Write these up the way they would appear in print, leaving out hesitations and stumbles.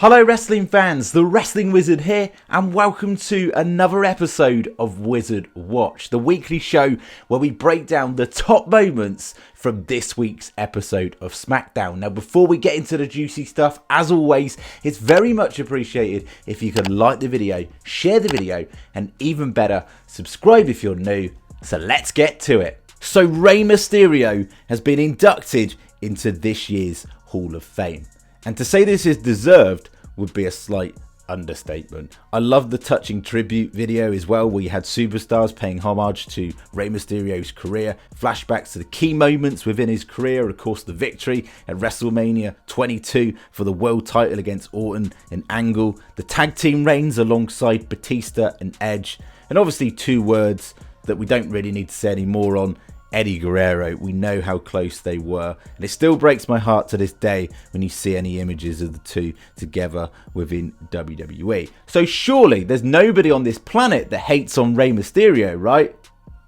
Hello wrestling fans, the Wrestling Wizard here, and welcome to another episode of Wizard Watch, the weekly show where we break down the top moments from this week's episode of SmackDown. Now before we get into the juicy stuff, as always, it's very much appreciated if you could like the video, share the video, and even better, subscribe if you're new. So let's get to it. So Rey Mysterio has been inducted into this year's Hall of Fame. And to say this is deserved would be a slight understatement. I love the touching tribute video as well, where you had superstars paying homage to Rey Mysterio's career, flashbacks to the key moments within his career, of course the victory at WrestleMania 22 for the world title against Orton and Angle, the tag team reigns alongside Batista and Edge, and obviously two words that we don't really need to say any more on, Eddie Guerrero. We know how close they were, and it still breaks my heart to this day when you see any images of the two together within WWE. So surely there's nobody on this planet that hates on Rey Mysterio, right?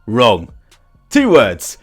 Wrong. Two words.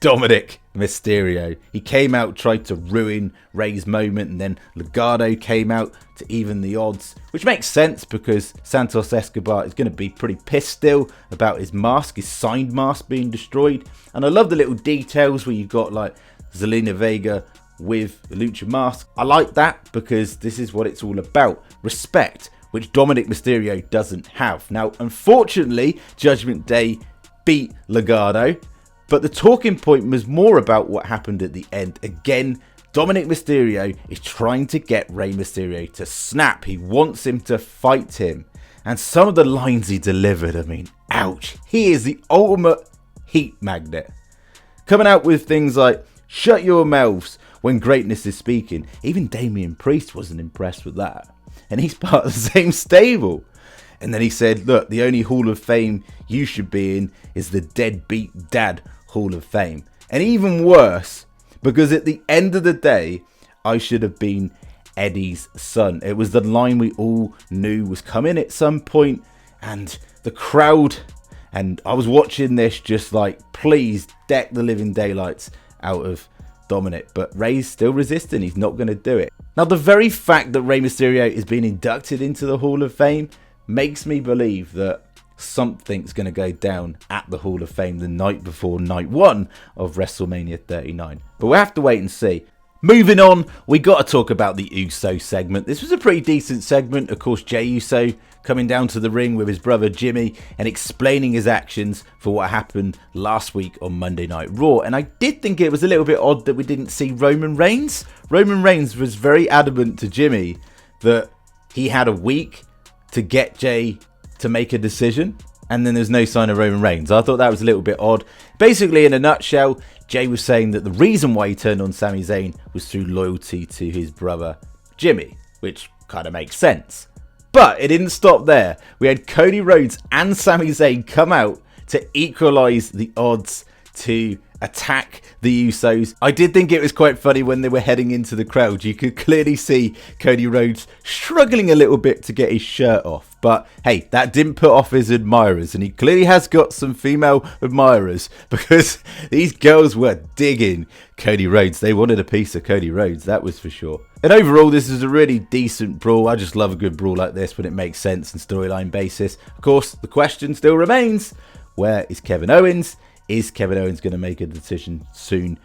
Dominic Mysterio. He came out, tried to ruin Rey's moment, and then Legado came out to even the odds, which makes sense because Santos Escobar is going to be pretty pissed still about his mask, his signed mask being destroyed. And I love the little details where you've got like Zelina Vega with the Lucha mask. I like that because this is what it's all about. Respect, which Dominic Mysterio doesn't have. Now, unfortunately, Judgment Day beat Legado, but the talking point was more about what happened at the end. Again, Dominic Mysterio is trying to get Rey Mysterio to snap. He wants him to fight him. And some of the lines he delivered, I mean, ouch. He is the ultimate heat magnet. Coming out with things like, shut your mouths when greatness is speaking. Even Damian Priest wasn't impressed with that. And he's part of the same stable. And then he said, look, the only Hall of Fame you should be in is the Deadbeat Dad Hall of Fame. And even worse, because at the end of the day, I should have been Eddie's son. It was the line we all knew was coming at some point, and the crowd, and I was watching this just like, please deck the living daylights out of Dominic, but Rey's still resisting. He's not going to do it. Now, the very fact that Rey Mysterio is being inducted into the Hall of Fame makes me believe that something's going to go down at the Hall of Fame the night before night one of WrestleMania 39. But we'll have to wait and see. Moving on, we got to talk about the Uso segment. This was a pretty decent segment. Of course, Jey Uso coming down to the ring with his brother Jimmy and explaining his actions for what happened last week on Monday Night Raw. And I did think it was a little bit odd that we didn't see Roman Reigns. Roman Reigns was very adamant to Jimmy that he had a week to get Jey to make a decision, and then there's no sign of Roman Reigns. I thought that was a little bit odd. Basically, in a nutshell, Jey was saying that the reason why he turned on Sami Zayn was through loyalty to his brother Jimmy, which kind of makes sense. But it didn't stop there. We had Cody Rhodes and Sami Zayn come out to equalise the odds to attack the Usos. I did think it was quite funny when they were heading into the crowd. You could clearly see Cody Rhodes struggling a little bit to get his shirt off. But hey, that didn't put off his admirers, and he clearly has got some female admirers because these girls were digging Cody Rhodes. They wanted a piece of Cody Rhodes, that was for sure. And overall, this is a really decent brawl. I just love a good brawl like this when it makes sense and storyline basis. Of course, the question still remains, where is Kevin Owens? Is Kevin Owens going to make a decision soon?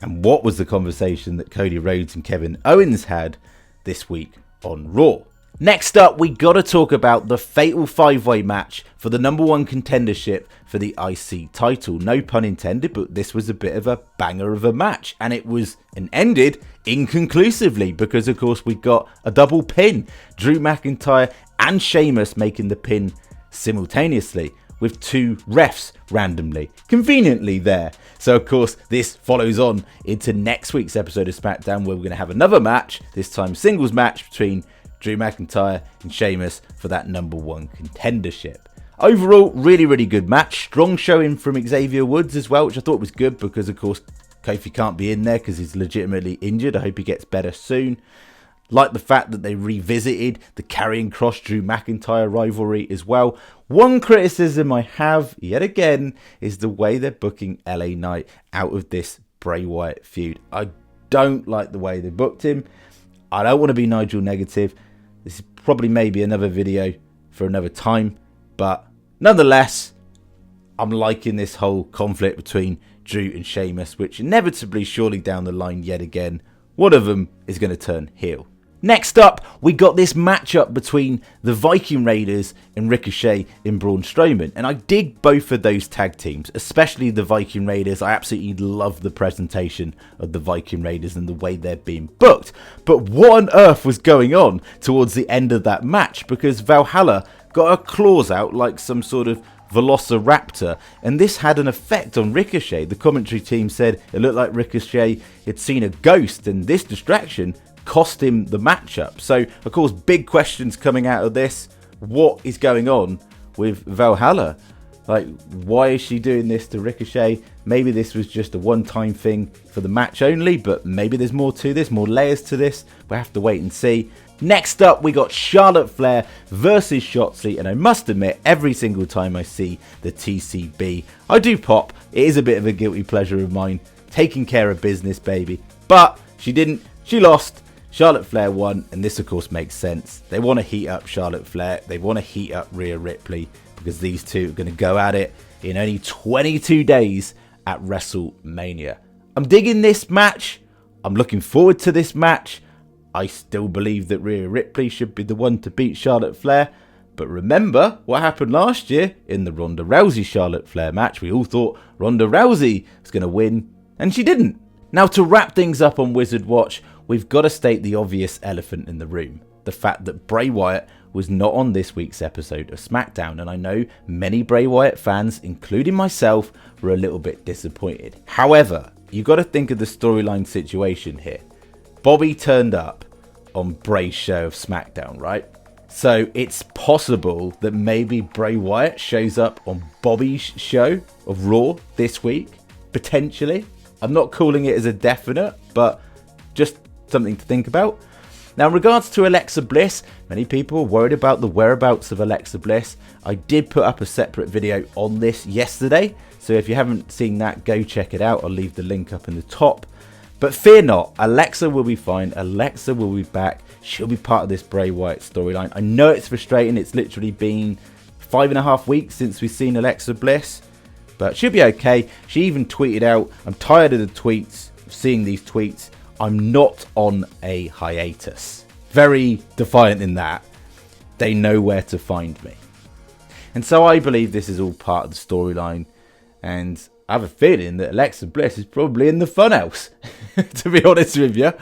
And what was the conversation that Cody Rhodes and Kevin Owens had this week on Raw? Next up, we got to talk about the fatal 5-way match for the number one contendership for the IC title. No pun intended, but this was a bit of a banger of a match. And it was ended inconclusively because, of course, we got a double pin. Drew McIntyre and Sheamus making the pin simultaneously, with two refs randomly, conveniently there. So, of course, this follows on into next week's episode of SmackDown, where we're going to have another match, this time singles match between Drew McIntyre and Sheamus for that number one contendership. Overall, really, really good match. Strong showing from Xavier Woods as well, which I thought was good because, of course, Kofi can't be in there because he's legitimately injured. I hope he gets better soon. Like the fact that they revisited the Karrion Kross Drew McIntyre rivalry as well. One criticism I have, yet again, is the way they're booking LA Knight out of this Bray Wyatt feud. I don't like the way they booked him. I don't want to be Nigel negative, This is probably maybe another video for another time, but nonetheless, I'm liking this whole conflict between Drew and Sheamus, which inevitably, surely down the line yet again, one of them is going to turn heel. Next up, we got this matchup between the Viking Raiders and Ricochet and Braun Strowman. And I dig both of those tag teams, especially the Viking Raiders. I absolutely love the presentation of the Viking Raiders and the way they're being booked. But what on earth was going on towards the end of that match? Because Valhalla got her claws out like some sort of velociraptor, and this had an effect on Ricochet. The commentary team said it looked like Ricochet had seen a ghost, and this distraction cost him the matchup. So, of course, big questions coming out of this. What is going on with Valhalla? Like, why is she doing this to Ricochet? Maybe this was just a one-time thing for the match only, but maybe there's more to this, more layers to this. We'll have to wait and see. Next up, we got Charlotte Flair versus Shotzi, and I must admit, every single time I see the TCB, I do pop. It is a bit of a guilty pleasure of mine, taking care of business, baby. But she didn't. She lost. Charlotte Flair won, and this, of course, makes sense. They want to heat up Charlotte Flair. They want to heat up Rhea Ripley, because these two are going to go at it in only 22 days at WrestleMania. I'm digging this match. I'm looking forward to this match. I still believe that Rhea Ripley should be the one to beat Charlotte Flair. But remember what happened last year in the Ronda Rousey-Charlotte Flair match. We all thought Ronda Rousey was going to win, and she didn't. Now, to wrap things up on Wizard Watch, we've got to state the obvious elephant in the room. The fact that Bray Wyatt was not on this week's episode of SmackDown. And I know many Bray Wyatt fans, including myself, were a little bit disappointed. However, you've got to think of the storyline situation here. Bobby turned up on Bray's show of SmackDown, right? So it's possible that maybe Bray Wyatt shows up on Bobby's show of Raw this week, potentially. I'm not calling it as a definite, but just something to think about. Now, in regards to Alexa Bliss, many people are worried about the whereabouts of Alexa Bliss. I did put up a separate video on this yesterday, so if you haven't seen that, go check it out. I'll leave the link up in the top. But fear not, Alexa will be fine. Alexa will be back. She'll be part of this Bray Wyatt storyline. I know it's frustrating. It's literally been 5.5 weeks since we've seen Alexa Bliss, but she'll be okay. She even tweeted out, I'm tired of the tweets, seeing these tweets. I'm not on a hiatus. Very defiant in that. They know where to find me. And so I believe this is all part of the storyline. And I have a feeling that Alexa Bliss is probably in the funhouse, to be honest with you.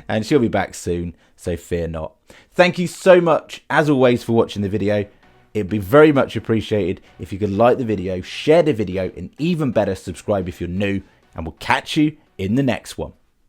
And she'll be back soon, so fear not. Thank you so much, as always, for watching the video. It'd be very much appreciated if you could like the video, share the video, and even better, subscribe if you're new. And we'll catch you in the next one.